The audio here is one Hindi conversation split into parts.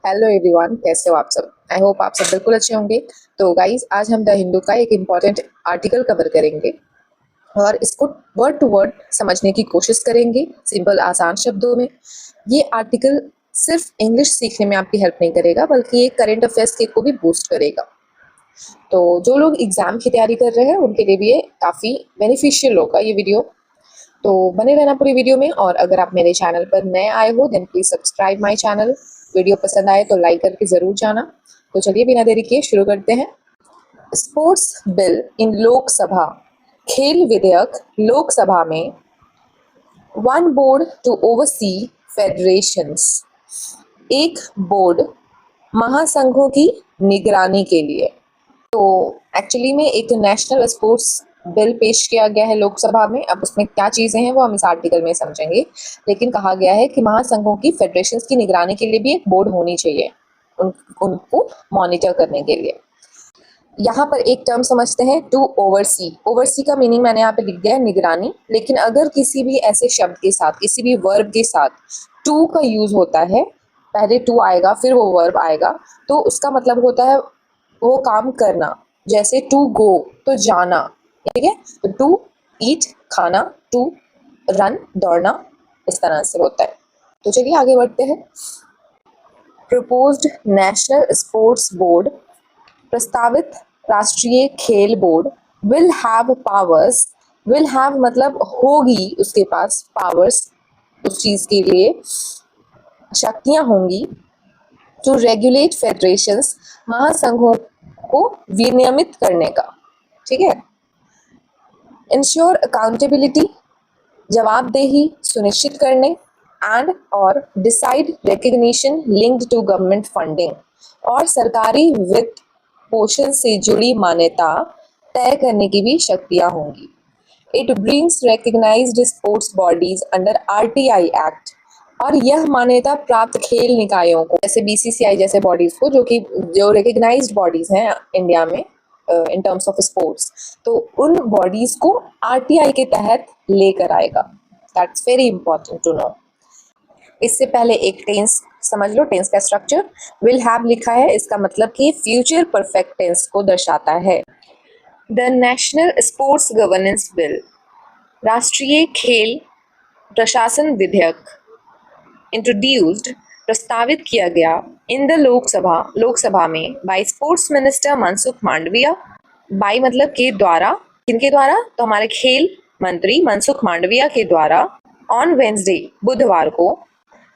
हेलो एवरीवन, कैसे हो आप सब। आई होप आप सब बिल्कुल अच्छे होंगे। तो गाइस, आज हम द हिंदू का एक इम्पॉर्टेंट आर्टिकल कवर करेंगे और इसको वर्ड टू वर्ड समझने की कोशिश करेंगे सिंपल आसान शब्दों में। ये आर्टिकल सिर्फ इंग्लिश सीखने में आपकी हेल्प नहीं करेगा, बल्कि ये करंट अफेयर्स के को भी बूस्ट करेगा। तो जो लोग एग्जाम की तैयारी कर रहे हैं उनके लिए भी ये काफ़ी बेनिफिशियल होगा ये वीडियो। तो बने रहना पूरी वीडियो में। और अगर आप मेरे चैनल पर नए आए हो then please subscribe my channel. Video पसंद आए तो लाइक करके जरूर जाना। तो चलिए बिना देरी किए शुरू करते हैं। Sports bill in Lok Sabha. खेल विधेयक लोकसभा में। One board to oversee federations. एक बोर्ड महासंघों की निगरानी के लिए। तो एक्चुअली में एक नेशनल स्पोर्ट्स बिल पेश किया गया है लोकसभा में। अब उसमें क्या चीज़ें हैं वो हम इस आर्टिकल में समझेंगे। लेकिन कहा गया है कि महासंघों की फेडरेशंस की निगरानी के लिए भी एक बोर्ड होनी चाहिए, उनको मॉनिटर करने के लिए। यहाँ पर एक टर्म समझते हैं, टू ओवरसी। ओवरसी का मीनिंग मैंने यहाँ पे लिख दिया है निगरानी। लेकिन अगर किसी भी ऐसे शब्द के साथ, किसी भी वर्ब के साथ टू का यूज होता है, पहले टू आएगा फिर वो वर्ब आएगा, तो उसका मतलब होता है वो काम करना। जैसे टू गो तो जाना, ठीक है। तो टू ईट खाना, टू रन दौड़ना, इस तरह से होता है। तो चलिए आगे बढ़ते हैं। प्रपोज्ड नेशनल स्पोर्ट्स बोर्ड, प्रस्तावित राष्ट्रीय खेल board, will have powers. Will have मतलब होगी उसके पास पावर्स, उस चीज के लिए शक्तियां होंगी। टू रेगुलेट फेडरेशंस, महासंघों को विनियमित करने का, ठीक है। इंश्योर अकाउंटेबिलिटी, जवाबदेही सुनिश्चित करने। एंड और decide recognition linked to government funding, और सरकारी वित्त पोषण से जुड़ी मान्यता तय करने की भी शक्तियां होंगी। It brings recognised sports bodies under RTI act, और यह मान्यता प्राप्त खेल निकायों को, जैसे बीसीसीआई जैसे बॉडीज को, जो रिकग्नाइज्ड बॉडीज हैं इंडिया में इन टर्म्स ऑफ स्पोर्ट्स, तो उन बॉडीज को आरटीआई के तहत लेकर आएगा। That's very important to know. इससे पहले एक टेंस समझ लो, टेंस का स्ट्रक्चर। विल हैव लिखा है, इसका मतलब कि फ्यूचर परफेक्ट टेंस को दर्शाता है। The national sports governance bill, राष्ट्रीय खेल प्रशासन विधेयक, इंट्रोड्यूस्ड प्रस्तावित किया गया इन द लोकसभा में by sports minister Mansukh Mandaviya. By मतलब के द्वारा, किनके द्वारा, तो हमारे खेल मंत्री मनसुख मांडविया के द्वारा। ऑन वेंसडे बुधवार को।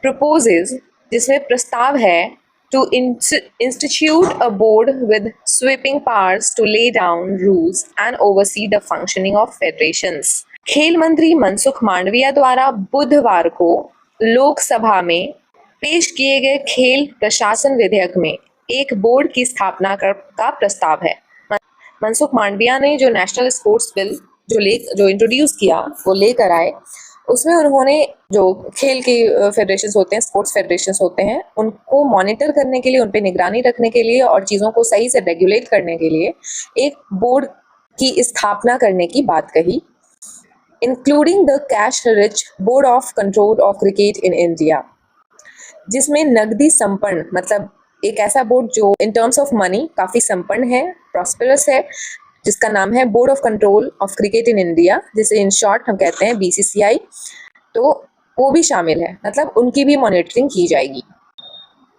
प्रपोजेज जिसमें प्रस्ताव है, to institute a board with sweeping powers to lay down rules and oversee the functioning of federations. खेल मंत्री मनसुख मांडविया द्वारा बुधवार को लोकसभा में पेश किए गए खेल प्रशासन विधेयक में एक बोर्ड की स्थापना का प्रस्ताव है। मनसुख मांडविया ने जो नेशनल स्पोर्ट्स बिल जो इंट्रोड्यूस किया, वो लेकर आए। उसमें उन्होंने जो खेल के फेडरेशन होते हैं, स्पोर्ट्स फेडरेशन होते हैं, उनको मॉनिटर करने के लिए, उन पर निगरानी रखने के लिए और चीज़ों को सही से रेगुलेट करने के लिए एक बोर्ड की स्थापना करने की बात कही। Including the cash rich board of control of cricket in India, जिसमें नकदी संपन्न, मतलब एक ऐसा बोर्ड जो इन टर्म्स ऑफ मनी काफ़ी संपन्न है, प्रॉस्पेरस है, जिसका नाम है board of control of cricket in India, जिसे इन शॉर्ट हम कहते हैं बीसीसीआई। तो वो भी शामिल है, मतलब उनकी भी मॉनिटरिंग की जाएगी।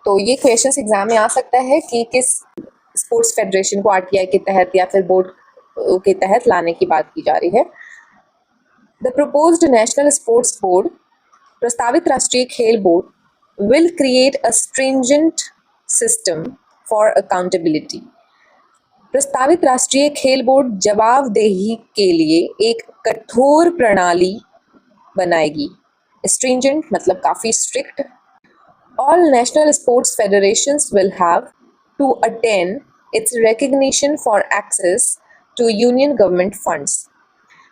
तो ये क्वेश्चंस एग्जाम में आ सकता है कि किस स्पोर्ट्स फेडरेशन को आरटीआई के तहत या फिर बोर्ड के तहत लाने की बात की जा रही है। The proposed national sports board, प्रस्तावित राष्ट्रीय खेल board, will create a stringent system for accountability. प्रस्तावित राष्ट्रीय खेल बोर्ड जवाबदेही के लिए एक कठोर प्रणाली बनाएगी। स्ट्रिंजेंट मतलब काफी strict. All national sports federations will have to attain its recognition for access to union government funds.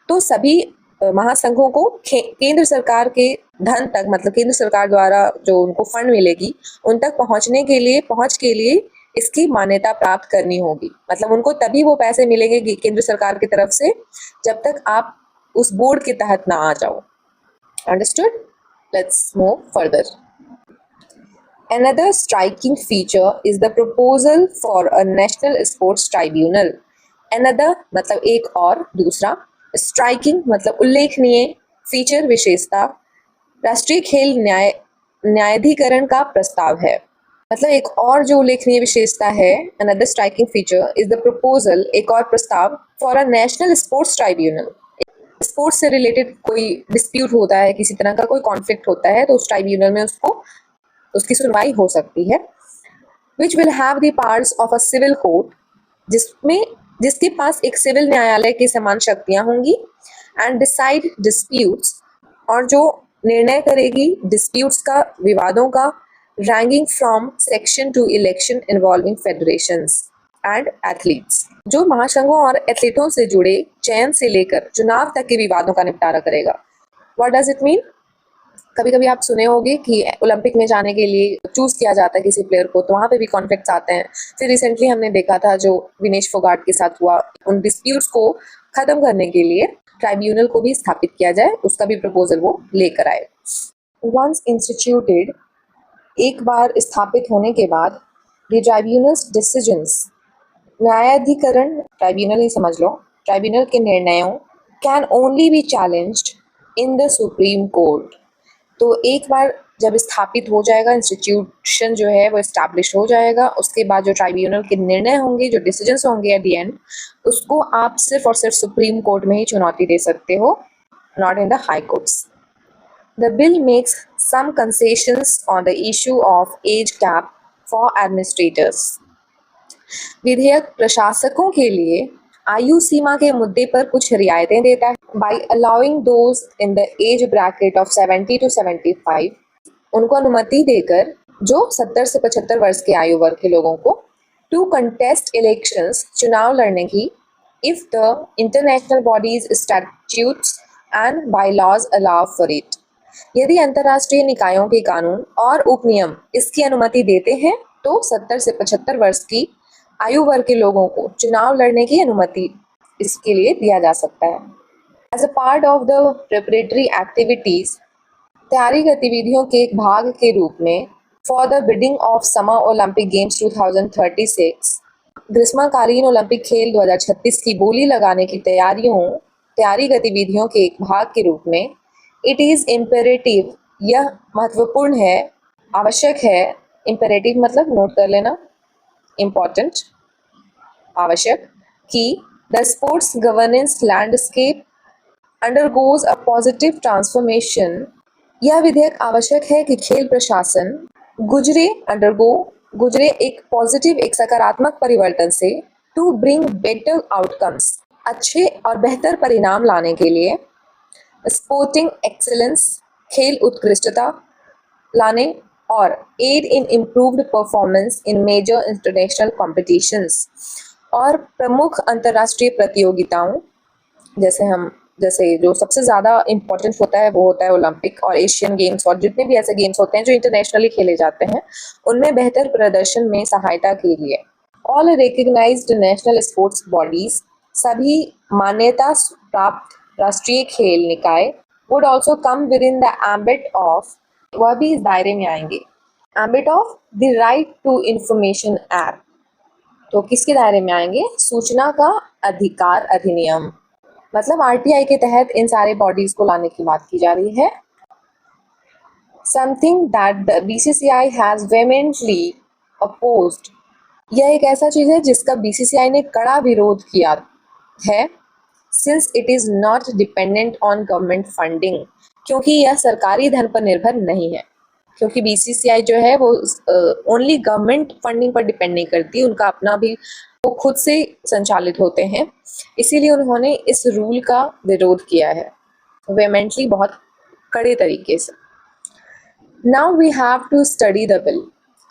तो सभी महासंघों को केंद्र सरकार के धन तक, मतलब केंद्र सरकार द्वारा जो उनको फंड मिलेगी, उन तक पहुंच के लिए इसकी मान्यता प्राप्त करनी होगी। मतलब उनको तभी वो पैसे मिलेंगे केंद्र सरकार की तरफ से, जब तक आप उस बोर्ड के तहत ना आ जाओ। Understood? Let's move further. Another striking feature is the proposal for a national sports tribunal. Another मतलब एक और, दूसरा, striking मतलब उल्लेखनीय, फीचर विशेषता, राष्ट्रीय खेल न्यायाधिकरण का प्रस्ताव है। मतलब एक और जो उल्लेखनीय विशेषता है, another striking feature is the proposal, एक और प्रस्ताव, for a national sports tribunal. Sports से रिलेटेड कोई डिस्प्यूट होता है, किसी तरह का कोई कॉन्फ्लिक्ट होता है, तो उस ट्राइब्यूनल में उसकी सुनवाई हो सकती है। Which will have the powers of a civil court, जिसके पास एक सिविल न्यायालय के समान शक्तियां होंगी, एंड डिसाइड डिस्प्यूट्स, और जो निर्णय करेगी डिस्प्यूट्स का, विवादों का, ranking from section two election involving federations and athletes, जो महासंघों और एथलीटों से जुड़े चयन से लेकर चुनाव तक के विवादों का निपटारा करेगा। What does it mean? कभी कभी आप सुने होंगे कि ओलंपिक में जाने के लिए चूज किया जाता है किसी प्लेयर को, तो वहाँ पे भी कॉन्फ्लिक्ट्स आते हैं। फिर रिसेंटली हमने देखा था जो विनेश फोगाट के साथ हुआ, उन डिस्प्यूट्स को खत्म करने के लिए ट्राइब्यूनल को भी स्थापित किया जाए, उसका भी प्रपोजल वो लेकर आए। वंस इंस्टीट्यूटेड, एक बार स्थापित होने के बाद, द ट्राइब्यूनल्स डिसीजंस, न्यायाधिकरण, ट्राइब्यूनल ही समझ लो, ट्राइब्यूनल के निर्णयों, can only B challenged in the supreme court. तो एक बार जब स्थापित हो जाएगा, इंस्टीट्यूशन जो है वो एस्टैब्लिश हो जाएगा, उसके बाद जो ट्राइब्यूनल के निर्णय होंगे, जो डिसीजंस होंगे एट द एंड, उसको आप सिर्फ और सिर्फ सुप्रीम कोर्ट में ही चुनौती दे सकते हो, not in the high courts. The bill makes some concessions on the issue of age cap for administrators. विधेयक प्रशासकों के लिए आयु सीमा के मुद्दे पर कुछ रियायतें देता है। By allowing those in the age bracket of 70 to 75, उनको अनुमति देकर जो 70 से 75 वर्ष के आयु वर्ग के लोगों को, टू कंटेस्ट इलेक्शंस, चुनाव लड़ने की, if the international bodies, statutes and bylaws allow for it, यदि अंतर्राष्ट्रीय निकायों के कानून और उपनियम इसकी अनुमति देते हैं, तो 70 से 75 वर्ष की आयु वर्ग के लोगों को चुनाव लड़ने की अनुमति इसके लिए दिया जा सकता है। As a part of the preparatory activities, तैयारी गतिविधियों के एक भाग के रूप में, for the bidding of summer Olympic games 2036, ग्रीष्मकालीन ओलंपिक खेल 2036 की बोली लगाने की तैयारी गतिविधियों के एक भाग के रूप में, इट इज इम्पेरेटिव, यह महत्वपूर्ण है, आवश्यक है, इम्पेरेटिव मतलब नोट कर लेना, इम्पॉर्टेंट, आवश्यक, कि the sports governance landscape undergoes a positive transformation, यह विधेयक आवश्यक है कि खेल प्रशासन गुजरे एक पॉजिटिव, एक सकारात्मक परिवर्तन से, टू ब्रिंग बेटर आउटकम्स, अच्छे और बेहतर परिणाम लाने के लिए, स्पोर्टिंग एक्सेलेंस, खेल उत्कृष्टता लाने, और aid in improved performance in major international competitions, और प्रमुख अंतर्राष्ट्रीय प्रतियोगिताओं, जैसे जो सबसे ज़्यादा इम्पोर्टेंट होता है वो होता है ओलंपिक और एशियन गेम्स, और जितने भी ऐसे गेम्स होते हैं जो इंटरनेशनली खेले जाते हैं, उनमें बेहतर प्रदर्शन में सहायता के लिए। All recognised national sports bodies, सभी मान्यता प्राप्त राष्ट्रीय खेल निकाय, would also come within the ambit of, वह भी इस दायरे में आएंगे, ambit of the right to information act, तो किसके दायरे में आएंगे? सूचना का अधिकार अधिनियम, मतलब आरटीआई के तहत इन सारे बॉडीज को लाने की बात की जा रही है। Something that the BCCI has vehemently opposed, यह एक ऐसा चीज है जिसका बीसीसीआई ने कड़ा विरोध किया है, since it is not dependent on government funding, क्योंकि यह सरकारी धन पर निर्भर नहीं है, क्योंकि बीसीसीआई जो है वो ओनली गवर्नमेंट फंडिंग पर डिपेंड नहीं करती, उनका अपना भी, वो खुद से संचालित होते हैं, इसीलिए उन्होंने इस रूल का विरोध किया है वेहेमेंटली, बहुत कड़े तरीके से। Now we have to study the bill,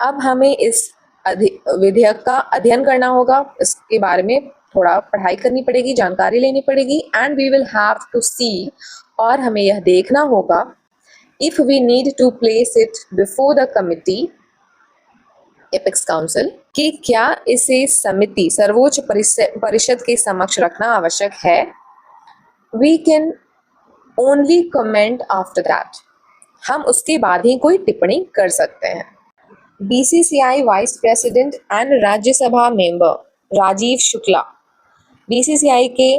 अब हमें इस विधेयक का अध्ययन करना होगा, इसके बारे में थोड़ा पढ़ाई करनी पड़ेगी, जानकारी लेनी पड़ेगी, and we will have to see, और हमें यह देखना होगा, if we need to place it before the committee, apex council, कि क्या इसे समिति, सर्वोच्च परिषद के समक्ष रखना आवश्यक है। We can only comment after that, हम उसके बाद ही कोई टिप्पणी कर सकते हैं। BCCI vice president and Rajya Sabha member Rajeev Shukla, BCCI के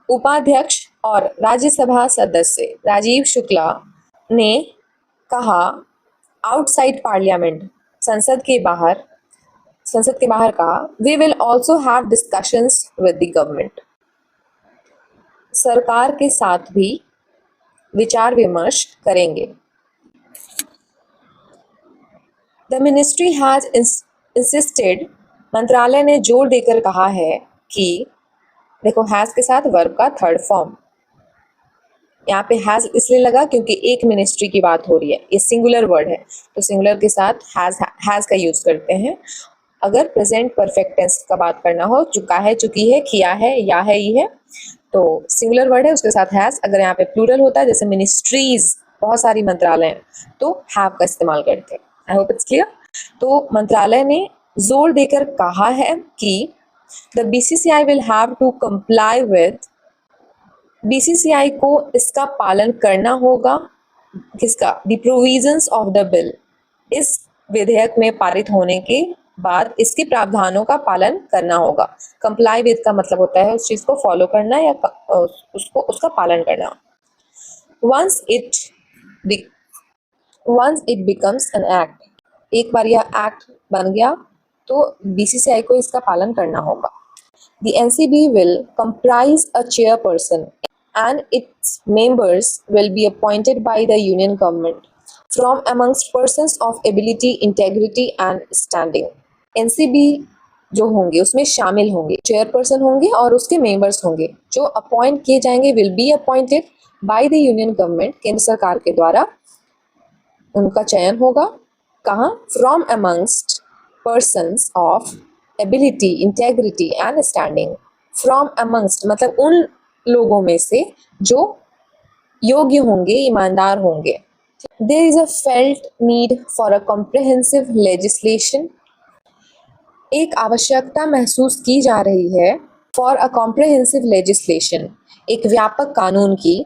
उपाध्यक्ष और राज्यसभा सदस्य राजीव शुक्ला ने कहा आउटसाइड पार्लियामेंट, संसद के बाहर कहा, we will also have discussions with the government, सरकार के साथ भी विचार विमर्श करेंगे। द मिनिस्ट्री हैज इंसिस्टेड, मंत्रालय ने जोर देकर कहा है कि, देखो हैज के साथ वर्ब का थर्ड फॉर्म, यहाँ पे हैज इसलिए लगा क्योंकि एक मिनिस्ट्री की बात हो रही है, ये सिंगुलर वर्ड है तो सिंगुलर के साथ हैज का यूज करते हैं। अगर प्रेजेंट परफेक्ट टेंस का बात करना हो, चुका है, चुकी है, किया है, या है, ही है, तो सिंगुलर वर्ड है उसके साथ हैज। अगर यहाँ पे प्लूरल होता है जैसे मिनिस्ट्रीज, बहुत सारी मंत्रालय हैं, तो हैव का इस्तेमाल करते हैं। I hope it's clear. तो मंत्रालय ने जोर देकर कहा है कि the BCCI will have to comply with, BCCI को इसका पालन करना होगा, किसका, the provisions of the bill, इस विधेयक में पारित होने के बाद इसके प्रावधानों का पालन करना होगा। कंप्लाई विद का मतलब होता है उस चीज को फॉलो करना या उसका पालन करना। Once it becomes an act, एक बार यह एक्ट बन गया तो बीसीसीआई को इसका पालन करना होगा। The NCB will comprise a chairperson and its members will be appointed by the union government from amongst persons of ability, integrity and standing. NCB जो होंगे उसमें शामिल होंगे, चेयरपर्सन होंगे और उसके मेंबर्स होंगे जो अपॉइंट किए जाएंगे, will be appointed by the union government, केंद्र सरकार के द्वारा उनका चयन होगा। कहाँ? From amongst persons of ability, integrity and standing. From amongst मतलब उन लोगों में से जो योग्य होंगे, ईमानदार होंगे। There is a felt need for a comprehensive legislation, एक आवश्यकता महसूस की जा रही है फॉर अ कॉम्प्रिहेंसिव लेजिस्लेशन, एक व्यापक कानून की,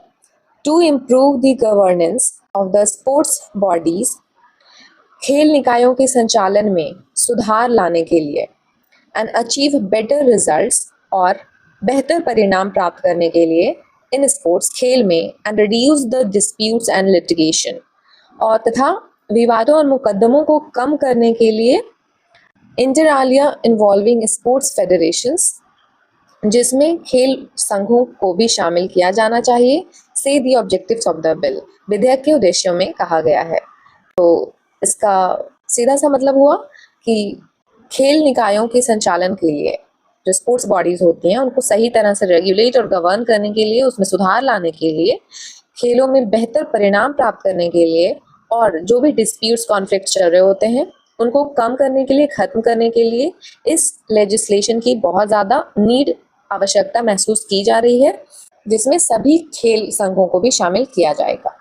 to improve the governance of the sports bodies, खेल निकायों के संचालन में सुधार लाने के लिए, एंड अचीव बेटर रिजल्ट्स, और बेहतर परिणाम प्राप्त करने के लिए इन स्पोर्ट्स, खेल में, and reduce the disputes and litigation, और तथा विवादों और मुकदमों को कम करने के लिए inter Alia involving sports federations, जिसमें खेल संघों को भी शामिल किया जाना चाहिए, से the objectives of the bill, विधेयक के उद्देश्यों में कहा गया है। तो इसका सीधा सा मतलब हुआ कि खेल निकायों के संचालन के लिए जो स्पोर्ट्स बॉडीज होती हैं उनको सही तरह से रेगुलेट और गवर्न करने के लिए, उसमें सुधार लाने के लिए, खेलों में बेहतर परिणाम प्राप्त करने के लिए, और जो भी डिस्प्यूट्स, कॉन्फ्लिक्ट चल रहे होते हैं उनको कम करने के लिए, खत्म करने के लिए इस लेजिस्लेशन की बहुत ज़्यादा नीड, आवश्यकता महसूस की जा रही है, जिसमें सभी खेल संघों को भी शामिल किया जाएगा।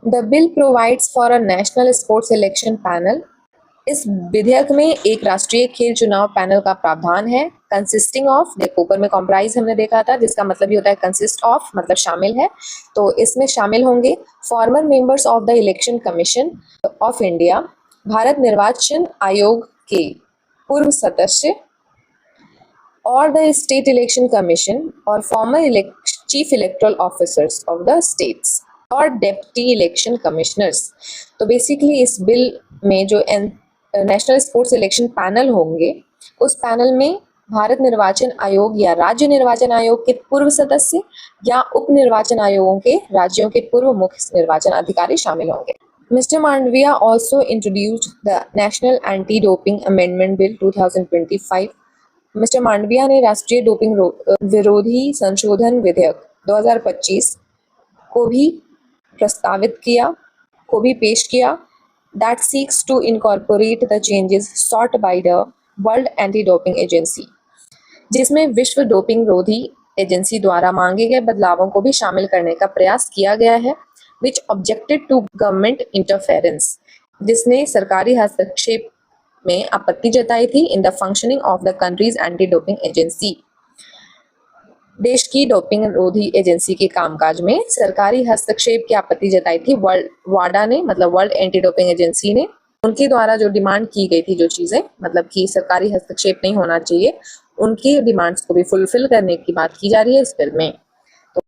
The bill provides for a national sports election panel, इस विधेयक में एक राष्ट्रीय खेल चुनाव पैनल का प्रावधान है, कंसिस्टिंग ऑफ, देखो ऊपर में कॉम्प्राइज हमने देखा था जिसका मतलब ही होता है कंसिस्ट ऑफ, मतलब शामिल है, तो इसमें शामिल होंगे farmer members of the election commission of India, Bharat निर्वाचन आयोग के पूर्व सदस्य, और द स्टेट इलेक्शन कमीशन और former chief electoral officers of the states और डेप्टी इलेक्शन कमिश्नर्स। तो बेसिकली इस बिल में जो नेशनल स्पोर्ट्स इलेक्शन पैनल होंगे, उस पैनल में भारत निर्वाचन आयोग या राज्य निर्वाचन आयोग के पूर्व सदस्य या उप निर्वाचन आयोगों के राज्यों के पूर्व मुख्य निर्वाचन अधिकारी शामिल होंगे। Mister Mandaviya also introduced the national anti doping amendment bill 2025। Mister Mandaviya ने राष्ट्रीय डोपिंग विरोधी संशोधन विधेयक 2025 को भी प्रस्तावित किया, को भी पेश किया, that seeks to incorporate the changes sought by the World Anti-Doping Agency, जिसमें विश्व डोपिंग रोधी एजेंसी द्वारा मांगे गए बदलावों को भी शामिल करने का प्रयास किया गया है, which objected to government interference, जिसने सरकारी हस्तक्षेप में आपत्ति जताई थी in the functioning of the country's anti-doping agency। देश की डोपिंग रोधी एजेंसी के कामकाज में सरकारी हस्तक्षेप की आपत्ति जताई थी वाडा ने, मतलब वर्ल्ड एंटी डोपिंग एजेंसी ने। उनके द्वारा जो डिमांड की गई थी, जो चीजें मतलब कि सरकारी हस्तक्षेप नहीं होना चाहिए, उनकी डिमांड्स को भी फुलफिल करने की बात की जा रही है इस बिल में।